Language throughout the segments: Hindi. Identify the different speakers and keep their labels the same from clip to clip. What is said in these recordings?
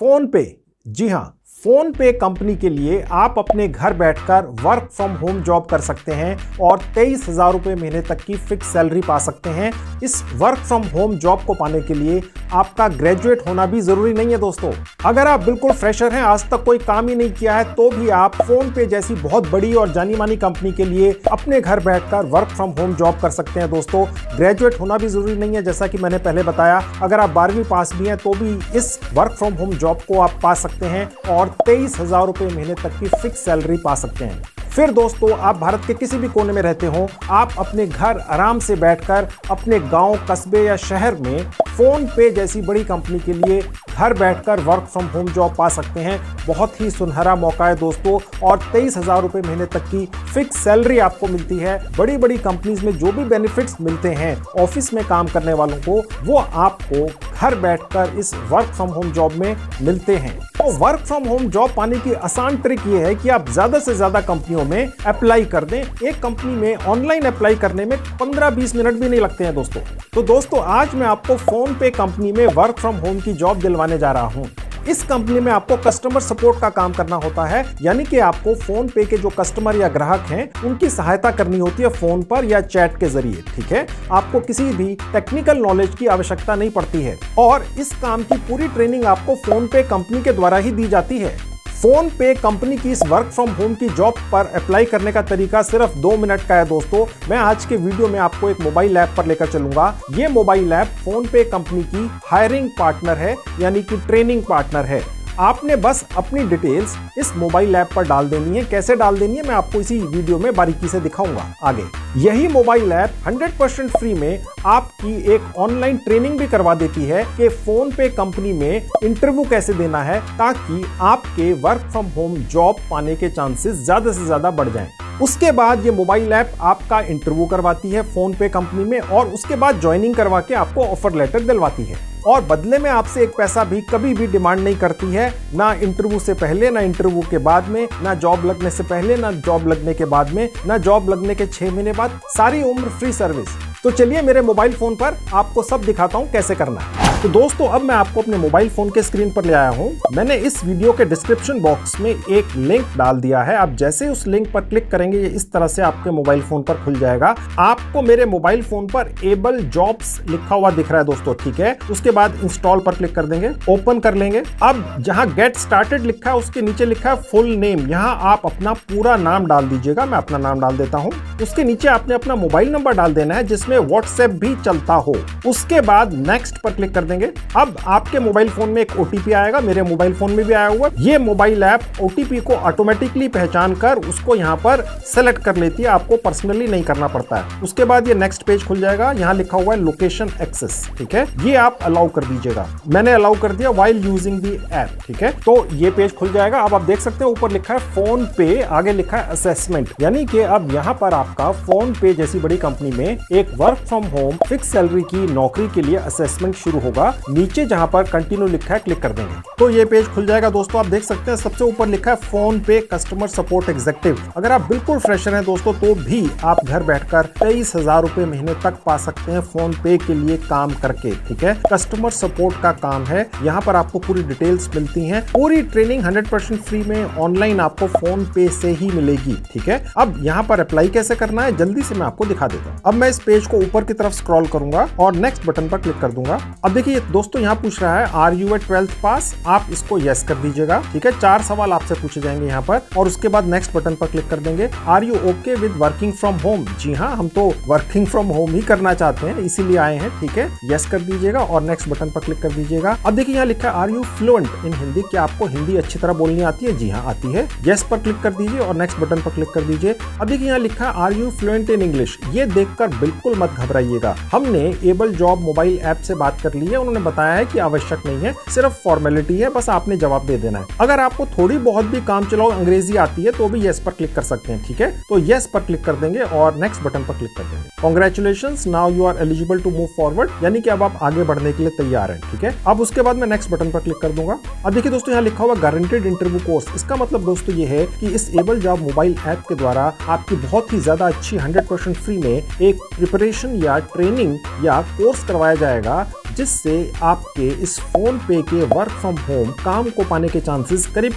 Speaker 1: फोन पे, जी हां, फोन पे कंपनी के लिए आप अपने घर बैठकर वर्क फ्रॉम होम जॉब कर सकते हैं और 23,000 रुपए महीने तक की फिक्स सैलरी पा सकते हैं। इस वर्क फ्रॉम होम जॉब को पाने के लिए आपका ग्रेजुएट होना भी जरूरी नहीं है दोस्तों। अगर आप बिल्कुल फ्रेशर हैं, आज तक कोई काम ही नहीं किया है, तो भी आप फोन पे जैसी बहुत बड़ी और जानी मानी कंपनी के लिए अपने घर बैठकर वर्क फ्रॉम होम जॉब कर सकते हैं दोस्तों। ग्रेजुएट होना भी जरूरी नहीं है, जैसा कि मैंने पहले बताया। अगर आप 12वीं पास भी हैं तो भी इस वर्क फ्रॉम होम जॉब को आप पा सकते हैं और 23,000 रुपए महीने तक की फिक्स सैलरी पा सकते हैं। फिर दोस्तों, आप भारत के किसी भी कोने में रहते हो, आप अपने घर आराम से बैठकर अपने गांव, कस्बे या शहर में फोन पे जैसी बड़ी कंपनी के लिए घर बैठकर वर्क फ्रॉम होम जॉब पा सकते हैं। बहुत ही सुनहरा मौका है दोस्तों, और 23,000 रुपए महीने तक की फिक्स सैलरी आपको मिलती है। बड़ी बड़ी कंपनीज में जो भी बेनिफिट्स मिलते हैं ऑफिस में काम करने वालों को, वो आपको घर बैठकर इस वर्क फ्रॉम होम जॉब में मिलते हैं। तो वर्क फ्रॉम होम जॉब पाने की आसान ट्रिक ये है कि आप ज्यादा से ज्यादा कंपनियों में अप्लाई कर दें। एक कंपनी में ऑनलाइन अप्लाई करने में 15-20 मिनट भी नहीं लगते हैं दोस्तों। तो दोस्तों, आज मैं आपको फोन पे कंपनी में वर्क फ्रॉम होम की जॉब दिलवाने जा रहा हूं। इस कंपनी में आपको कस्टमर सपोर्ट का काम करना होता है, यानी कि आपको फोन पे के जो कस्टमर या ग्राहक हैं उनकी सहायता करनी होती है फोन पर या चैट के जरिए। ठीक है, आपको किसी भी टेक्निकल नॉलेज की आवश्यकता नहीं पड़ती है और इस काम की पूरी ट्रेनिंग आपको फोन पे कंपनी के द्वारा ही दी जाती है। फोन पे कंपनी की इस वर्क फ्रॉम होम की जॉब पर अप्लाई करने का तरीका सिर्फ 2 मिनट का है दोस्तों। मैं आज के वीडियो में आपको एक मोबाइल ऐप पर लेकर चलूंगा। ये मोबाइल ऐप फोन पे कंपनी की हायरिंग पार्टनर है, यानी कि ट्रेनिंग पार्टनर है। आपने बस अपनी डिटेल्स इस मोबाइल ऐप पर डाल देनी है। कैसे डाल देनी है मैं आपको इसी वीडियो में बारीकी से दिखाऊंगा आगे। यही मोबाइल ऐप 100% फ्री में आपकी एक ऑनलाइन ट्रेनिंग भी करवा देती है कि फोन पे कंपनी में इंटरव्यू कैसे देना है, ताकि आपके वर्क फ्रॉम होम जॉब पाने के चांसेस ज्यादा से ज्यादा बढ़ जाएं। उसके बाद ये मोबाइल ऐप आपका इंटरव्यू करवाती है फोन पे कंपनी में, और उसके बाद ज्वाइनिंग करवा के आपको ऑफर लेटर दिलवाती है, और बदले में आपसे एक पैसा भी कभी भी डिमांड नहीं करती है। ना इंटरव्यू से पहले, ना इंटरव्यू के बाद में, ना जॉब लगने से पहले, ना जॉब लगने के बाद में, ना जॉब लगने के 6 महीने बाद। सारी उम्र फ्री सर्विस। तो चलिए मेरे मोबाइल फोन पर आपको सब दिखाता हूं कैसे करना है। तो दोस्तों, अब मैं आपको अपने मोबाइल फोन के स्क्रीन पर ले आया हूं। मैंने इस वीडियो के डिस्क्रिप्शन बॉक्स में एक लिंक डाल दिया है। आप जैसे उस लिंक पर क्लिक करेंगे, ये इस तरह से आपके मोबाइल फोन पर खुल जाएगा। आपको मेरे मोबाइल फोन पर एबल जॉब्स लिखा हुआ दिख रहा है दोस्तों, ठीक है। उसके बाद इंस्टॉल पर क्लिक कर देंगे, ओपन कर लेंगे। अब जहां गेट स्टार्टेड लिखा है उसके नीचे लिखा है फुल नेम। यहां आप अपना पूरा नाम डाल दीजिएगा। मैं अपना नाम डाल देता हूं। उसके नीचे आपने अपना मोबाइल नंबर डाल देना है जिसमें व्हाट्सएप भी चलता हो। उसके बाद नेक्स्ट पर क्लिक कर देंगे। अब आपके मोबाइल फोन में एक ओटीपी आएगा, मेरे मोबाइल फोन में भी आया हुआ। ये मोबाइल ऐप ओटीपी को ऑटोमेटिकली पहचान कर उसको यहां पर सेलेक्ट कर लेती है, आपको पर्सनली नहीं करना पड़ता है। उसके बाद ये नेक्स्ट पेज खुल जाएगा। यहां लिखा हुआ है लोकेशन एक्सेस, ठीक है। ये आप अलाउ कर दीजिएगा। मैंने अलाउ कर दिया व्हाइल यूजिंग द ऐप, ठीक है। तो ये पेज खुल जाएगा। अब आप देख सकते हैं ऊपर लिखा है फोन पे, आगे लिखा है असेसमेंट, यानी कि अब यहां पर आपका फोन पे जैसी बड़ी कंपनी में एक work from home fix salary की नौकरी के लिए असेसमेंट शुरू होगा। नीचे जहां पर कंटिन्यू लिखा है क्लिक कर देंगे तो ये पेज खुल जाएगा दोस्तों। आप देख सकते हैं सबसे ऊपर लिखा है फोन पे कस्टमर सपोर्ट एग्जीक्यूटिव। अगर आप बिल्कुल फ्रेशर हैं दोस्तों, तो भी आप घर बैठकर 23,000 रुपए महीने तक पा सकते हैं फोन पे के लिए काम करके, ठीक है। कस्टमर सपोर्ट का काम है। यहाँ पर आपको पूरी डिटेल्स मिलती हैं। पूरी ट्रेनिंग 100% फ्री में ऑनलाइन आपको फोन पे से ही मिलेगी, ठीक है। अब यहाँ पर अप्लाई कैसे करना है जल्दी से मैं आपको दिखा देता हूँ। अब मैं इस पेज को ऊपर की तरफ स्क्रॉल करूंगा और नेक्स्ट बटन पर क्लिक कर दूंगा। अब देखिए दोस्तों, यहाँ पूछ रहा है आर यू एट 12th पास। आप इसको यस कर दीजिएगा, ठीक है। 4 सवाल आपसे पूछे जाएंगे यहाँ पर, और उसके बाद नेक्स्ट बटन पर क्लिक कर देंगे। Are you okay with working from home? जी हाँ, हम तो वर्किंग फ्रॉम होम ही करना चाहते हैं, इसीलिए आए हैं, ठीक है। यस कर दीजिएगा और नेक्स्ट बटन पर क्लिक कर दीजिएगा। अब देखिए यहाँ लिखा है are you fluent in Hindi? क्या आपको हिंदी अच्छी तरह बोलनी आती है? जी हाँ, आती है। यस पर क्लिक कर दीजिए और नेक्स्ट बटन पर क्लिक कर दीजिए। अब देखिए यहाँ लिखा है are you fluent in English? ये देखकर बिल्कुल मत घबराइएगा। हमने एबल जॉब मोबाइल ऐप से बात कर ली है। उन्होंने बताया है कि आवश्यक नहीं है, सिर्फ फॉर्मेलिटी है, बस आपने जवाब दे देना है। अगर आपको थोड़ी बहुत भी काम चलाओ अंग्रेजी आती है तो भी यस पर क्लिक कर सकते हैं, ठीक है। तो यस पर क्लिक कर देंगे और नेक्स्ट बटन पर क्लिक कर देंगे। Congratulations, now you are eligible to move forward, यानी कि अब आप आगे बढ़ने के लिए तैयार हैं, ठीक है। अब उसके बाद मैं नेक्स्ट बटन पर क्लिक कर दूंगा। अब देखिए दोस्तों, यहाँ लिखा हुआ गारंटेड इंटरव्यू कोर्स। इसका मतलब दोस्तों ये है कि इस एबल जॉब मोबाइल ऐप के द्वारा आपकी बहुत ही ज्यादा अच्छी 100% फ्री में एक प्रिपरेशन या ट्रेनिंग या कोर्स करवाया जाएगा, जिससे से आपके इस फोन पे के वर्क फ्रॉम होम काम को पाने के चांसेस करीब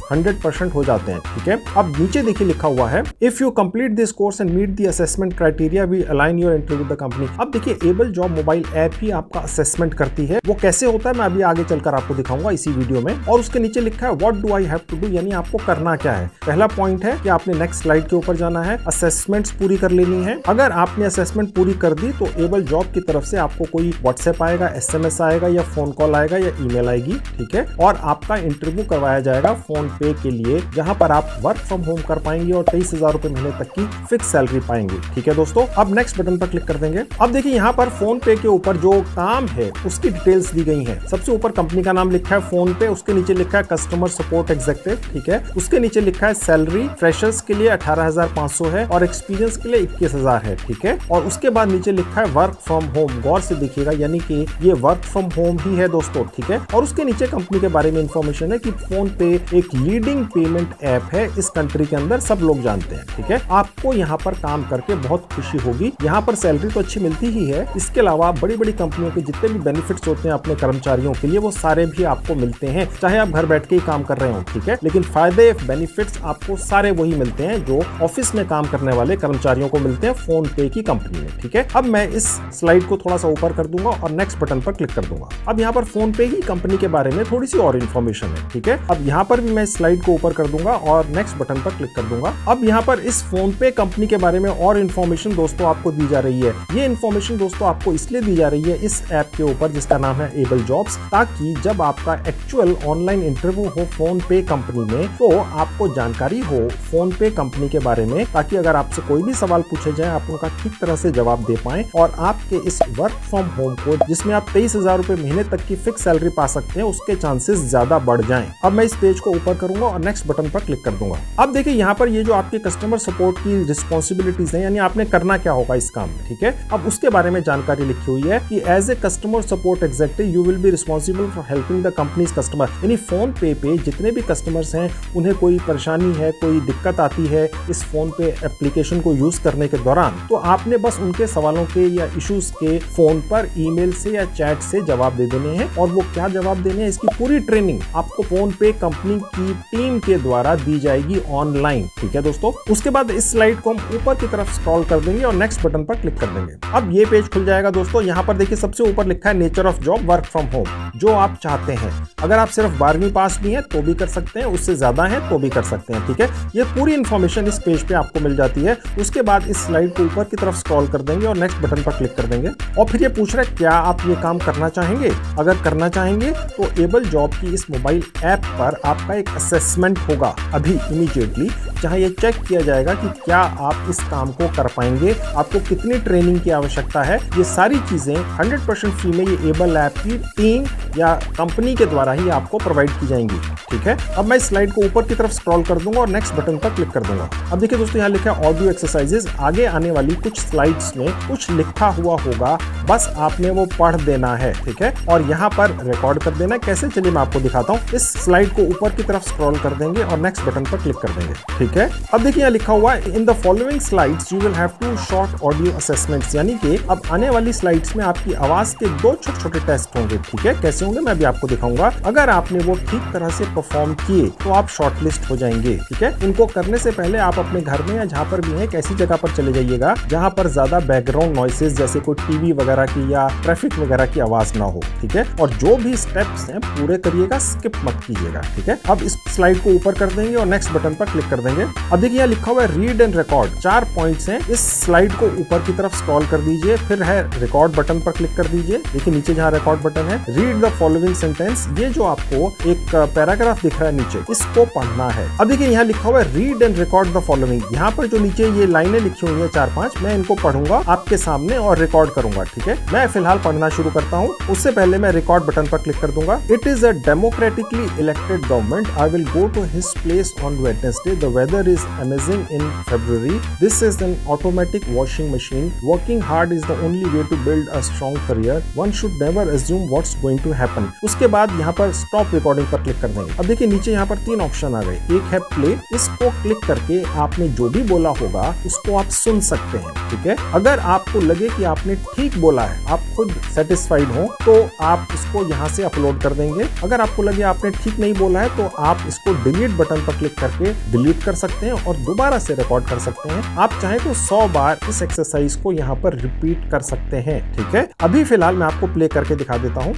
Speaker 1: 100% हो जाते हैं। ठीक है, अब नीचे देखिए लिखा हुआ है, if you complete this course and meet the assessment criteria we align your interview with the company. अब देखिए एबल जॉब मोबाइल ऐप ही आपका असेसमेंट करती है। वो कैसे होता है मैं अभी आगे चलकर आपको दिखाऊंगा इसी वीडियो में। और उसके नीचे लिखा है what do I have to do, यानी आपको करना क्या है। पहला पॉइंट है कि आपने नेक्स्ट स्लाइड के ऊपर जाना है, असेसमेंट्स पूरी कर लेनी है। अगर आपने असेसमेंट पूरी कर दी तो एबल जॉब की तरफ से आपको कोई व्हाट्सएप आएगा, SMS आएगा या फोन कॉल आएगा या ईमेल आएगी। ठीक है, और आपका इंटरव्यू करवाया जाएगा फोन पे के लिए, जहां पर आप वर्क फ्रॉम होम कर पाएंगे और 23,000 रुपए महीने तक की फिक्स सैलरी पाएंगे। ठीक है दोस्तों, अब नेक्स्ट बटन पर क्लिक कर देंगे। अब देखिए यहाँ पर फोन पे के ऊपर जो काम है उसकी डिटेल्स दी गई है। सबसे ऊपर कंपनी का नाम लिखा है फोन पे, उसके नीचे लिखा है कस्टमर सपोर्ट एग्जीक्यूटिव। ठीक है, उसके नीचे लिखा है सैलरी फ्रेशर्स के लिए 18,500 है और एक्सपीरियंस के लिए 21,000 है। ठीक है, और उसके बाद नीचे लिखा है वर्क फ्रॉम होम। गौर से देखिएगा, यानी कि ये वर्क फ्रॉम होम ही है दोस्तों। ठीक है, और उसके नीचे कंपनी के बारे में इंफॉर्मेशन है कि फोन पे एक लीडिंग पेमेंट ऐप है इस कंट्री के अंदर, सब लोग जानते हैं। ठीक है, आपको यहाँ पर काम करके बहुत खुशी होगी। यहाँ पर सैलरी तो अच्छी मिलती ही है, इसके अलावा बड़ी बड़ी कंपनियों के जितने भी बेनिफिट्स होते हैं अपने कर्मचारियों के लिए वो सारे भी आपको मिलते हैं, चाहे आप घर बैठ के ही काम कर रहे हो। ठीक है, लेकिन फायदे बेनिफिट्स आपको सारे वही मिलते हैं जो ऑफिस में काम करने वाले कर्मचारियों को मिलते हैं फोन पे की कंपनी में। ठीक है, अब मैं इस स्लाइड को थोड़ा सा ऊपर कर दूंगा और नेक्स्ट बटन पर क्लिक कर दूंगा। अब यहाँ पर फोन पे ही कंपनी के बारे में थोड़ी सी और इन्फॉर्मेशन है। ठीक है, अब यहाँ पर भी मैं स्लाइड को ऊपर कर दूंगा और नेक्स्ट बटन पर क्लिक कर दूंगा। अब यहाँ पर इस फोन पे कंपनी के बारे में और इन्फॉर्मेशन दोस्तों आपको दी जा रही है। ये इन्फॉर्मेशन दोस्तों आपको इसलिए दी जा रही है इस ऐप के ऊपर जिसका नाम है एबल जॉब्स, ताकि जब आपका एक्चुअल ऑनलाइन इंटरव्यू हो फोन पे कंपनी में तो आपको जानकारी हो फोन पे कंपनी के बारे में, ताकि अगर आपसे कोई भी सवाल पूछे जाए आप उनका ठीक तरह से जवाब दे पाएं और आपके इस वर्क फ्रॉम होम को जिसमें आप 23,000 रुपए महीने तक की फिक्स सैलरी पा सकते हैं उसके चांसेस ज्यादा बढ़ जाएं। अब मैं इस पेज को ऊपर करूंगा और नेक्स्ट बटन पर क्लिक कर दूंगा। अब देखिए यहाँ पर ये जो आपके कस्टमर सपोर्ट की रिस्पॉन्सिबिलिटीज है, यानी आपने करना क्या होगा इस काम में। ठीक है, अब उसके बारे में जानकारी लिखी हुई है कि as a customer support executive you will be responsible for helping the company's customer. यानी फोन पे जितने भी कस्टमर्स हैं उन्हें कोई परेशानी है, कोई दिक्कत आती है इस फोन पे एप्लीकेशन को यूज करने के दौरान, तो आपने बस उनके सवालों के या इश्यूज के फोन पर ईमेल से या चैट से जवाब दे देने हैं। और वो क्या जवाब देने हैं इसकी पूरी ट्रेनिंग आपको फोन पे कंपनी की टीम के द्वारा दी जाएगी ऑनलाइन। ठीक है दोस्तों, उसके बाद इस स्लाइड को हम ऊपर की तरफ स्क्रॉल कर देंगे और नेक्स्ट बटन पर क्लिक कर देंगे। अब ये पेज खुल जाएगा दोस्तों। यहाँ पर देखिए सबसे ऊपर लिखा है nature of job work from home, जो आप चाहते हैं। अगर आप सिर्फ 12वीं पास भी हैं तो भी कर सकते हैं, उससे ज्यादा है तो भी कर सकते हैं। ठीक है, ये पूरी इंफॉर्मेशन इस पेज पे आपको मिल जाती है। उसके बाद इस स्लाइड को ऊपर की तरफ स्क्रॉल कर देंगे और नेक्स्ट बटन पर क्लिक कर देंगे। और फिर ये पूछ रहा है क्या आप ये काम करना चाहेंगे। अगर करना चाहेंगे तो एबल जॉब की इस मोबाइल ऐप पर आपका एक असेसमेंट होगा अभी इमीडिएटली, जहां ये चेक किया जाएगा कि क्या आप इस काम को कर पाएंगे, आपको कितनी ट्रेनिंग की आवश्यकता है। ये सारी चीजें 100% फ्री में ये एबल ऐप की टीम या कंपनी के द्वारा ही आपको प्रोवाइड की जाएंगी। ठीक है, अब मैं इस स्लाइड को ऊपर की तरफ स्क्रॉल कर दूंगा और नेक्स्ट बटन पर क्लिक कर दूंगा। अब देखिए दोस्तों यहाँ लिखा है ऑडियो एक्सरसाइजेज। आगे आने वाली कुछ स्लाइड्स में कुछ लिखा हुआ होगा, बस आपने वो पढ़ देना है। ठीक है, और यहाँ पर रिकॉर्ड कर देना। कैसे, चलिए मैं आपको दिखाता हूँ। इस स्लाइड को ऊपर की तरफ स्क्रॉल कर देंगे और नेक्स्ट बटन पर क्लिक कर देंगे। ठीक है, अब देखिए यहाँ लिखा हुआ है in the following slides you will have two short audio assessments, यानी कि अब आने वाली स्लाइड्स में आपकी आवाज के 2 छोटे-छोटे टेस्ट होंगे। ठीक है, कैसे होंगे मैं अभी आपको दिखाऊंगा। अगर आपने वो ठीक तरह से परफॉर्म किए तो आप शॉर्टलिस्ट हो जाएंगे। ठीक है, इनको करने से पहले आप अपने घर में या जहां पर भी हैं एक ऐसी जगह पर चले जाइएगा जहां पर ज्यादा बैकग्राउंड नॉइसेज जैसे कोई टीवी वगैरह की या ट्रैफिक वगैरह की आवाज ना हो। ठीक है, और जो भी स्टेप्स हैं पूरे करिएगा, स्किप मत कीजिएगा। ठीक है, अब इस स्लाइड को ऊपर कर देंगे और नेक्स्ट बटन पर क्लिक कर देंगे। अब देखिए यहाँ लिखा हुआ है रीड एंड रिकॉर्ड, 4 पॉइंट्स हैं। इस स्लाइड को ऊपर की तरफ स्क्रॉल कर दीजिए, फिर है रिकॉर्ड बटन पर क्लिक कर दीजिए। देखिए नीचे जहाँ रिकॉर्ड बटन है, रीड द फॉलोइंग सेंटेंस, ये जो आपको एक पैराग्राफ दिख रहा है नीचे, इसको पढ़ना है। अब देखिए यहाँ लिखा हुआ है read and record the following. यहाँ पर जो नीचे ये लाइनें लिखी हुई है 4-5, मैं इनको पढ़ूंगा आपके सामने और रिकॉर्ड करूंगा। ठीक है, मैं फिलहाल पढ़ना शुरू करता हूँ। उससे पहले मैं रिकॉर्ड बटन पर क्लिक कर दूंगा। It is a democratically elected government, I will go to his place on Wednesday. The weather is amazing in February. This is an automatic washing machine. Working hard is the only way to build a strong career. One should never assume what's going to happen. उसके बाद यहाँ पर स्टॉप रिकॉर्डिंग पर क्लिक कर देंगे। अब देखिए नीचे यहाँ पर 3 ऑप्शन आ गए। एक है प्ले, इसको क्लिक करके आपने जो भी बोला होगा उसको आप सुन सकते हैं। ठीक है, अगर आपको लगे कि आपने ठीक बोला है, आप खुद सेटिस्फाइड हो, तो आप इसको यहाँ से अपलोड कर देंगे। अगर आपको लगे आपने ठीक नहीं बोला है तो आप इसको डिलीट बटन पर क्लिक करके डिलीट कर सकते हैं और दोबारा से रिकॉर्ड कर सकते हैं। आप चाहे तो 100 बार इस एक्सरसाइज को यहाँ पर रिपीट कर सकते हैं। ठीक है, अभी फिलहाल मैं आपको प्ले करके दिखा देता हूँ।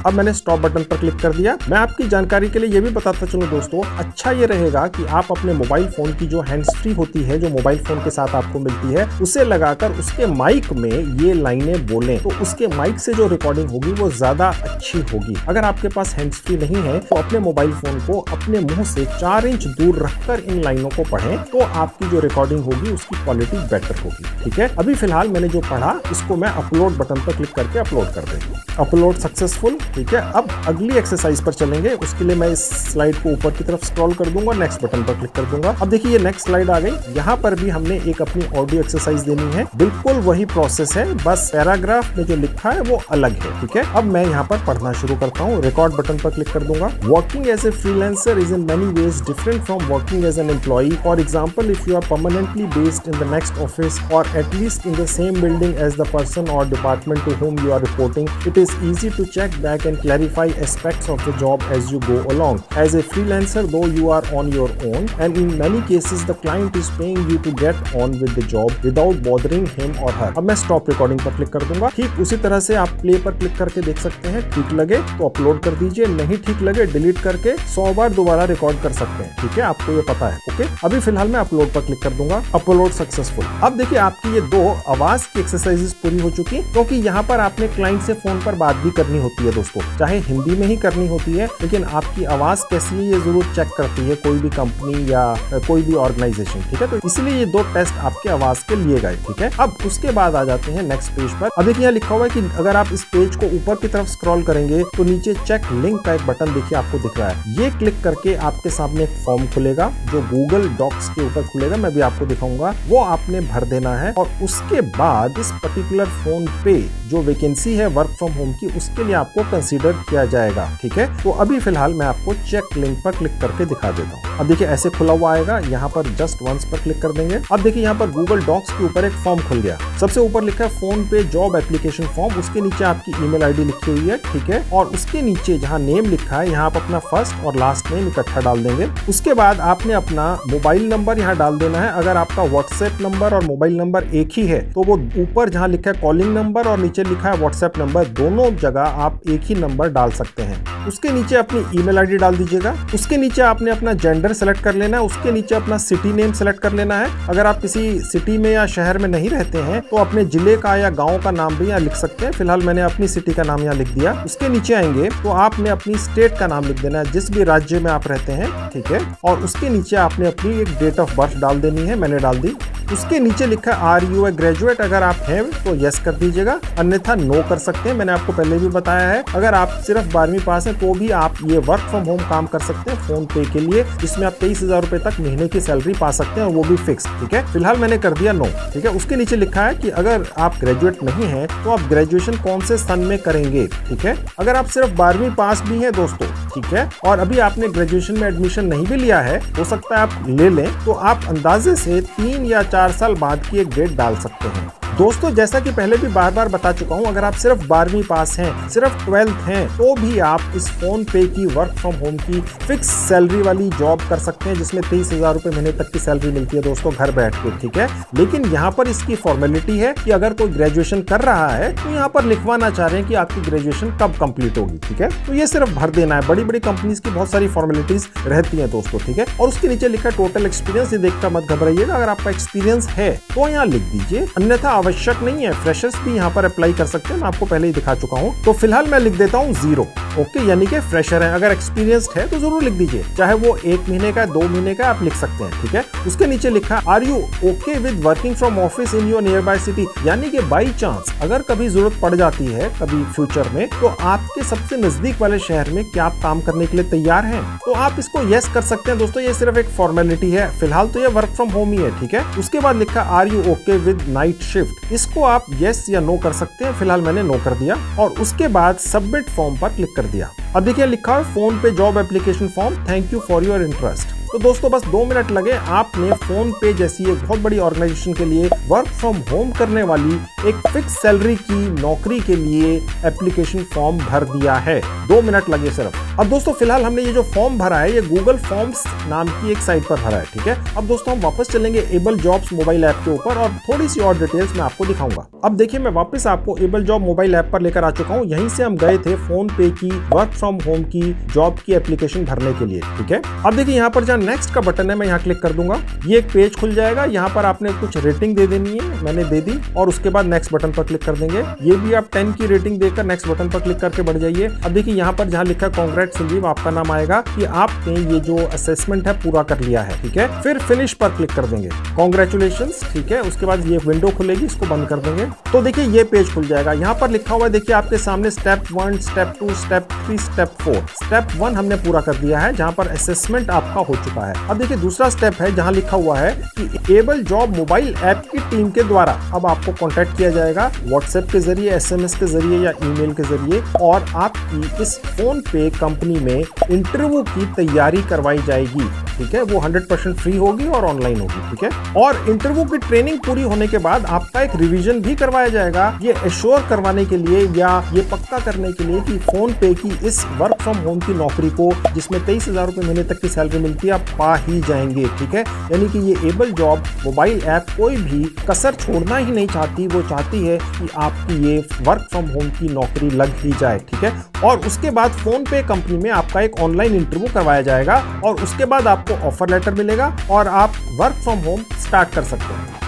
Speaker 1: अब मैंने स्टॉप बटन पर क्लिक कर दिया। मैं आपकी जानकारी के लिए ये भी बताता चलूं दोस्तों, अच्छा ये रहेगा कि आप अपने मोबाइल फोन की जो हैंड्स फ्री होती है, जो मोबाइल फोन के साथ आपको मिलती है, उसे लगाकर उसके माइक में ये लाइनें बोलें, तो उसके माइक से जो रिकॉर्डिंग होगी वो ज्यादा अच्छी होगी। अगर आपके पास हैंड्स फ्री नहीं है तो अपने मोबाइल फोन को अपने मुंह से 4 इंच दूर रखकर इन लाइनों को पढ़ें, तो आपकी जो रिकॉर्डिंग होगी उसकी क्वालिटी बेटर होगी। ठीक है, अभी फिलहाल मैंने जो पढ़ा इसको मैं अपलोड बटन पर क्लिक करके अपलोड कर देंगे। Upload successful. ठीक है, अब अगली एक्सरसाइज पर चलेंगे। उसके लिए मैं इस स्लाइड को ऊपर की तरफ स्क्रॉल कर दूंगा, नेक्स्ट बटन पर क्लिक कर दूंगा। अब देखिए ये नेक्स्ट स्लाइड आ गई। यहाँ पर भी हमने एक अपनी ऑडियो एक्सरसाइज देनी है। बिल्कुल वही प्रोसेस है, बस पैराग्राफ में जो लिखा है वो अलग है। ठीक है, अब मैं यहाँ पर पढ़ना शुरू करता हूँ। रिकॉर्ड बटन पर क्लिक कर दूंगा। Working as a freelancer is in many ways different from working as an employee. For example, if you are permanently based in the next office or at least in the same building as the person or department to whom you are reporting, it is easy to check back and clarify aspects of the job as you go along. As a freelancer, though, you are on your own, and in many cases the client is paying you to get on with the job without bothering him or her. अब मैं स्टॉप रिकॉर्डिंग पर क्लिक कर दूंगा। ठीक उसी तरह से आप प्ले पर क्लिक करके देख सकते हैं। ठीक लगे तो अपलोड कर दीजिए, नहीं ठीक लगे डिलीट करके 100 बार दोबारा रिकॉर्ड कर सकते हैं। ठीक है, आपको ये पता है। ओके, अभी फिलहाल मैं अपलोड पर क्लिक कर दूंगा। Upload successful. अब देखिए आपकी ये 2 आवाज की एक्सरसाइजेस पूरी हो चुकी, क्योंकि यहाँ पर आपने क्लाइंट से फोन पर बात भी करनी होती है दोस्तों, चाहे हिंदी में ही करनी होती है, लेकिन आपकी आवाज कैसी है ये जरूर चेक करती है कोई भी कंपनी या कोई भी ऑर्गेनाइजेशन। ठीक है, तो इसलिए ये 2 टेस्ट आपके आवाज के लिए गए। ठीक है, अब उसके बाद आ जाते हैं नेक्स्ट पेज पर। अब देखिए यहाँ लिखा हुआ है कि अगर आप इस पेज को ऊपर की तरफ स्क्रॉल करेंगे तो नीचे चेक लिंक का एक बटन देखिए आपको दिख रहा है। ये क्लिक करके आपके सामने एक फॉर्म खुलेगा जो गूगल डॉक्स के ऊपर खुलेगा, मैं भी आपको दिखाऊंगा। वो आपने भर देना है और उसके बाद इस पर्टिकुलर फोन पे जो वैकेंसी है वर्क फ्रॉम होम की, उसके लिए आपको कंसीडर किया जाएगा। ठीक है, तो अभी फिलहाल मैं आपको चेक लिंक पर क्लिक करके दिखा देता हूँ। अब देखिए ऐसे खुला हुआ आएगा, यहाँ पर जस्ट वंस पर क्लिक कर देंगे। अब देखिए यहाँ पर गूगल डॉक्स के ऊपर एक फॉर्म खुल गया। सबसे ऊपर लिखा है फोन पे जॉब एप्लीकेशन फॉर्म, उसके नीचे आपकी ईमेल आईडी लिखी हुई है। ठीक है, और उसके नीचे जहाँ नेम लिखा है यहाँ आप अपना फर्स्ट और लास्ट नेम इकट्ठा डाल देंगे। उसके बाद आपने अपना मोबाइल नंबर यहाँ डाल देना है। अगर आपका व्हाट्सएप नंबर और मोबाइल नंबर एक ही है तो वो ऊपर जहाँ लिखा है कॉलिंग नंबर और नीचे लिखा है व्हाट्सएप नंबर, दोनों जगह आप एक ही नंबर डाल सकते हैं। उसके नीचे अपनी ईमेल आईडी डाल दीजिएगा। उसके नीचे आपने अपना जेंडर सेलेक्ट कर लेना है। उसके नीचे अपना सिटी नेम सेलेक्ट कर लेना है। अगर आप किसी सिटी में या शहर में नहीं रहते हैं तो अपने जिले का या गांव का नाम भी यहाँ लिख सकते हैं। फिलहाल मैंने अपनी सिटी का नाम यहाँ लिख दिया। उसके नीचे आएंगे तो आपने अपनी स्टेट का नाम लिख देना है, जिस भी राज्य में आप रहते हैं। ठीक है, और उसके नीचे आपने अपनी एक डेट ऑफ बर्थ डाल देनी है, मैंने डाल दी। उसके नीचे लिखा है आर यू ए ग्रेजुएट, अगर आप हैं तो यस कर दीजिएगा, अन्यथा नो कर सकते हैं। मैंने आपको पहले भी बताया है, अगर आप सिर्फ 12वीं पास हैं तो भी आप ये वर्क फ्रॉम होम काम कर सकते हैं फोन पे के लिए, जिसमें आप 23,000 रुपए तक महीने की सैलरी पा सकते हैं, वो भी फिक्स। ठीक है, फिलहाल मैंने कर दिया नो। ठीक है, उसके नीचे लिखा है कि अगर आप ग्रेजुएट नहीं है तो आप ग्रेजुएशन कौन से सन में करेंगे। ठीक है, अगर आप सिर्फ 12वीं पास भी हैं दोस्तों, ठीक है, और अभी आपने ग्रेजुएशन में एडमिशन नहीं भी लिया है, हो सकता है आप ले लें, तो आप अंदाजे से 3 या 4 साल बाद की एक डेट डाल सकते हैं। दोस्तों जैसा कि पहले भी बार बार बता चुका हूं, अगर आप सिर्फ 12वीं पास हैं, सिर्फ 12th हैं, तो भी आप इस फोन पे की वर्क फ्रॉम होम की फिक्स सैलरी वाली जॉब कर सकते हैं, जिसमें 23,000 रुपए महीने तक की सैलरी मिलती है दोस्तों, घर बैठ के। ठीक है, लेकिन यहाँ पर इसकी फॉर्मेलिटी है कि अगर कोई ग्रेजुएशन कर रहा है तो यहाँ पर लिखवाना चाह रहे हैं कि आपकी ग्रेजुएशन कब कंप्लीट होगी। ठीक है, तो ये सिर्फ भर देना है। बड़ी बड़ी कंपनीज की बहुत सारी फॉर्मेलिटीज रहती है दोस्तों। ठीक है, और उसके नीचे लिखा टोटल एक्सपीरियंस, ये देखकर मत घबराइएगा, अगर आपका एक्सपीरियंस है तो यहाँ लिख दीजिए, अन्यथा आवश्यक नहीं है, फ्रेशर्स भी यहाँ पर अप्लाई कर सकते हैं, मैं आपको पहले ही दिखा चुका हूँ। तो फिलहाल मैं लिख देता हूँ 0, ओके, यानी कि फ्रेशर है। अगर एक्सपीरियंस्ड है तो जरूर लिख दीजिए, चाहे वो 1 महीने का 2 महीने का आप लिख सकते हैं, ठीक है। उसके नीचे लिखा are you okay with working from office in your nearby city, यानी कि बाई चांस अगर कभी जरूरत पड़ जाती है कभी फ्यूचर में, तो आपके सबसे नजदीक वाले शहर में क्या आप काम करने के लिए तैयार हैं, तो आप इसको यस कर सकते हैं। दोस्तों ये सिर्फ एक फॉर्मेलिटी है, फिलहाल तो ये वर्क फ्रॉम होम ही है, ठीक है। उसके बाद लिखा are you okay with night shift, इसको आप यस या नो कर सकते हैं, फिलहाल मैंने नो कर दिया। और उसके बाद सबमिट फॉर्म पर क्लिक कर दिया। अब देखिए लिखा है फोन पे job application form, thank you for your interest. तो दोस्तों बस 2 मिनट लगे, आपने फोन पे जैसी एक बहुत बड़ी ऑर्गेनाइजेशन के लिए वर्क फ्रॉम होम करने वाली एक फिक्स सैलरी की नौकरी के लिए एप्लीकेशन फॉर्म भर दिया है। 2 मिनट लगे सिर्फ। अब दोस्तों फिलहाल हमने ये जो फॉर्म भरा है ये गूगल फॉर्म्स नाम की एक साइट पर भरा है, ठीक है। अब दोस्तों हम वापस चलेंगे एबल जॉब्स मोबाइल ऐप के ऊपर और थोड़ी सी और डिटेल्स मैं आपको दिखाऊंगा। अब देखिए मैं वापस आपको एबल जॉब मोबाइल ऐप पर लेकर आ चुका हूँ। यहीं से हम गए थे फोन पे की वर्क फ्रॉम होम की जॉब की एप्लीकेशन भरने के लिए, ठीक है। अब देखिए यहाँ पर जहाँ नेक्स्ट का बटन है मैं यहाँ क्लिक कर दूंगा, ये एक पेज खुल जाएगा। यहाँ पर आपने कुछ रेटिंग दे देनी है, मैंने दे दी, और उसके बाद नेक्स्ट बटन पर क्लिक कर देंगे। ये भी आप 10 की रेटिंग देकर नेक्स्ट बटन पर क्लिक करके बढ़ जाइए। अब देखिए यहाँ पर जहाँ लिखा कांग्रेट्स संजीव, आपका नाम आएगा कि आपने ये जो असेसमेंट है पूरा कर लिया है, ठीक है। फिर फिनिश पर क्लिक कर देंगे, कांग्रेचुलेशंस, ठीक है। उसके बाद ये विंडो खुलेगी, इसको बंद कर देंगे। तो देखिए ये पेज खुल जाएगा। यहाँ पर लिखा हुआ है देखिए आपके सामने step 1, step 2, step 3, step 4। Step 1 हमने पूरा कर दिया है, जहाँ पर असेसमेंट आपका हो चुका है। अब देखिए दूसरा स्टेप है जहां लिखा हुआ है कि एबल जॉब मोबाइल ऐप की टीम के द्वारा अब आपको कांटेक्ट किया जाएगा व्हाट्सएप के जरिए, एसएमएस के जरिए या ईमेल के जरिए, और आपकी इस फोन पे कंपनी में इंटरव्यू की तैयारी करवाई जाएगी, ठीक है। वो 100% फ्री होगी और ऑनलाइन होगी, ठीक है। और इंटरव्यू की ट्रेनिंग पूरी होने के बाद आपका एक रिवीजन भी करवाया जाएगा, ये एश्योर करवाने के लिए या ये पक्का करने के लिए कि फोन पे की इस वर्क फ्रॉम होम की नौकरी को, जिसमें 23,000 रुपए महीने तक की सैलरी मिलती है, आप पा ही जाएंगे, ठीक है। यानी कि ये एबल जॉब मोबाइल ऐप कोई भी कसर छोड़ना ही नहीं चाहती, वो चाहती है कि आपकी ये वर्क फ्रॉम होम की नौकरी लग ही जाए, ठीक है। और उसके बाद फोन पे कंपनी में आपका एक ऑनलाइन इंटरव्यू करवाया जाएगा और उसके बाद आपको ऑफर लेटर मिलेगा और आप वर्क फ्रॉम होम स्टार्ट कर सकते हैं।